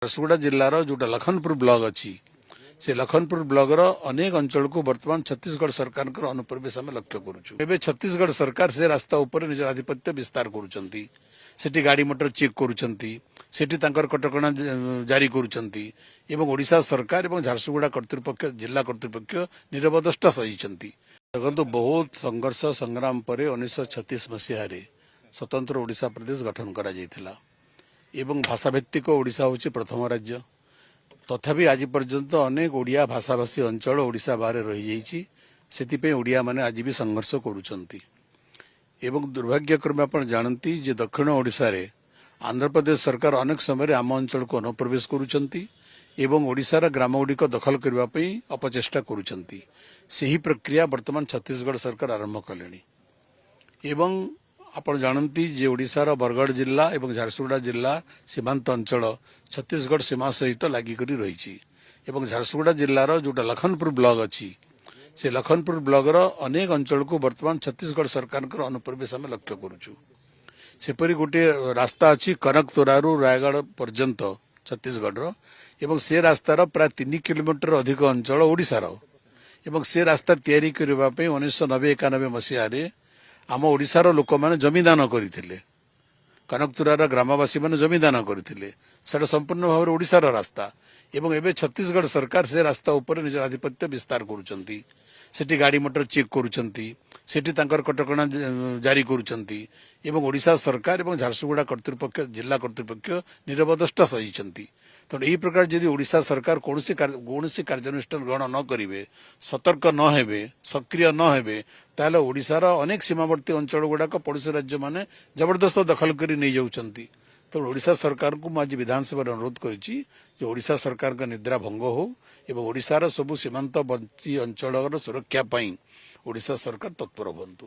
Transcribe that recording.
ଝାରସୁଗୁଡ଼ା ଜିଲ୍ଲାର ଯୋଉଟା ଲଖନପୁର ବ୍ଲକ ଅଛି ସେ ଲଖନପୁର ବ୍ଲକର ଅନେକ ଅଞ୍ଚଳକୁ ବର୍ତ୍ତମାନ ଛତିଶଗଡ଼ ସରକାରଙ୍କର ଅନୁପ୍ରବେଶ ଆମେ ଲକ୍ଷ୍ୟ କରୁଛୁ। ଏବେ ଛତିଶଗଡ଼ ସରକାର ସେ ରାସ୍ତା ଉପରେ ନିଜର ଆଧିପତ୍ୟ ବିସ୍ତାର କରୁଛନ୍ତି। ସେଠି ଗାଡ଼ି ମଟର ଚେକ୍ କରୁଛନ୍ତି, ସେଠି ତାଙ୍କର କଟକଣା ଜାରି କରୁଛନ୍ତି ଏବଂ ଓଡ଼ିଶା ସରକାର ଏବଂ ଝାରସୁଗୁଡ଼ା କର୍ତ୍ତୃପକ୍ଷ ଜିଲ୍ଲା କର୍ତ୍ତୃପକ୍ଷ ନିରବଦ୍ରଷ୍ଟା ସହିଛନ୍ତି। ଦେଖନ୍ତୁ, ବହୁତ ସଂଘର୍ଷ ସଂଗ୍ରାମ ପରେ 1936 ମସିହାରେ ସ୍ୱତନ୍ତ୍ର ଓଡ଼ିଶା ପ୍ରଦେଶ ଗଠନ କରାଯାଇଥିଲା ଏବଂ ଭାଷାଭିତ୍ତିକ ଓଡ଼ିଶା ହେଉଛି ପ୍ରଥମ ରାଜ୍ୟ। ତଥାପି ଆଜି ପର୍ଯ୍ୟନ୍ତ ଅନେକ ଓଡ଼ିଆ ଭାଷାଭାଷୀ ଅଞ୍ଚଳ ଓଡ଼ିଶା ବାହାରେ ରହିଯାଇଛି। ସେଥିପାଇଁ ଓଡ଼ିଆମାନେ ଆଜି ବି ସଂଘର୍ଷ କରୁଛନ୍ତି ଏବଂ ଦୁର୍ଭାଗ୍ୟକ୍ରମେ ଆପଣ ଜାଣନ୍ତି ଯେ ଦକ୍ଷିଣ ଓଡ଼ିଶାରେ ଆନ୍ଧ୍ରପ୍ରଦେଶ ସରକାର ଅନେକ ସମୟରେ ଆମ ଅଞ୍ଚଳକୁ ଅନୁପ୍ରବେଶ କରୁଛନ୍ତି ଏବଂ ଓଡ଼ିଶାର ଗ୍ରାମଗୁଡ଼ିକ ଦଖଲ କରିବା ପାଇଁ ଅପଚେଷ୍ଟା କରୁଛନ୍ତି। ସେହି ପ୍ରକ୍ରିୟା ବର୍ତ୍ତମାନ ଛତିଶଗଡ଼ ସରକାର ଆରମ୍ଭ କଲେଣି ଏବଂ ଆପଣ ଜାଣନ୍ତି ଯେ ଓଡ଼ିଶାର ବରଗଡ଼ ଜିଲ୍ଲା ଏବଂ ଝାରସୁଗୁଡ଼ା ଜିଲ୍ଲା ସୀମାନ୍ତ ଅଞ୍ଚଳ ଛତିଶଗଡ଼ ସୀମା ସହିତ ଲାଗିକରି ରହିଛି ଏବଂ ଝାରସୁଗୁଡ଼ା ଜିଲ୍ଲାର ଯୋଉଟା ଲଖନପୁର ବ୍ଲକ ଅଛି ସେ ଲଖନପୁର ବ୍ଲକର ଅନେକ ଅଞ୍ଚଳକୁ ବର୍ତ୍ତମାନ ଛତିଶଗଡ଼ ସରକାରଙ୍କର ଅନୁପ୍ରବେଶ ଆମେ ଲକ୍ଷ୍ୟ କରୁଛୁ। ସେପରି ଗୋଟିଏ ରାସ୍ତା ଅଛି କନକତୋରାରୁ ରାୟଗଡ଼ ପର୍ଯ୍ୟନ୍ତ ଛତିଶଗଡ଼ର ଏବଂ ସେ ରାସ୍ତାର ପ୍ରାୟ 3 କିଲୋମିଟର ଅଧିକ ଅଞ୍ଚଳ ଓଡ଼ିଶାର ଏବଂ ସେ ରାସ୍ତା ତିଆରି କରିବା ପାଇଁ 1990-91 ମସିହାରେ ଆମ ଓଡ଼ିଶାର ଲୋକମାନେ ଜମିଦାନ କରିଥିଲେ। କନକତୁରାର ଗ୍ରାମବାସୀମାନେ ଜମିଦାନ କରିଥିଲେ। ସେଟା ସମ୍ପୂର୍ଣ୍ଣ ଭାବରେ ଓଡ଼ିଶାର ରାସ୍ତା ଏବଂ ଏବେ ଛତିଶଗଡ଼ ସରକାର ସେ ରାସ୍ତା ଉପରେ ନିଜର ଆଧିପତ୍ୟ ବିସ୍ତାର କରୁଛନ୍ତି। ସେଠି ଗାଡ଼ି ମଟର ଚେକ୍ କରୁଛନ୍ତି, ସେଠି ତାଙ୍କର କଟକଣା ଜାରି କରୁଛନ୍ତି ଏବଂ ଓଡ଼ିଶା ସରକାର ଏବଂ ଝାରସୁଗୁଡ଼ା କର୍ତ୍ତୃପକ୍ଷ ଜିଲ୍ଲା କର୍ତ୍ତୃପକ୍ଷ ନିରବଦ୍ରଷ୍ଟା ସହିଛନ୍ତି। ତେଣୁ ଏହି ପ୍ରକାର ଯଦି ଓଡ଼ିଶା ସରକାର କୌଣସି କାର୍ଯ୍ୟାନୁଷ୍ଠାନ ଗ୍ରହଣ ନ କରିବେ, ସତର୍କ ନ ହେବେ, ସକ୍ରିୟ ନ ହେବେ, ତାହେଲେ ଓଡ଼ିଶାର ଅନେକ ସୀମାବର୍ତ୍ତୀ ଅଞ୍ଚଳ ଗୁଡ଼ାକ ପଡ଼ୋଶୀ ରାଜ୍ୟମାନେ ଜବରଦସ୍ତ ଦଖଲ କରି ନେଇଯାଉଛନ୍ତି। ତେଣୁ ଓଡ଼ିଶା ସରକାରଙ୍କୁ ମୁଁ ଆଜି ବିଧାନସଭାରେ ଅନୁରୋଧ କରିଛି ଯେ ଓଡ଼ିଶା ସରକାରଙ୍କ ନିଦ୍ରା ଭଙ୍ଗ ହେଉ ଏବଂ ଓଡ଼ିଶାର ସବୁ ସୀମାନ୍ତବର୍ତ୍ତୀ ଅଞ୍ଚଳର ସୁରକ୍ଷା ପାଇଁ ଓଡ଼ିଶା ସରକାର ତତ୍ପର ହୁଅନ୍ତୁ।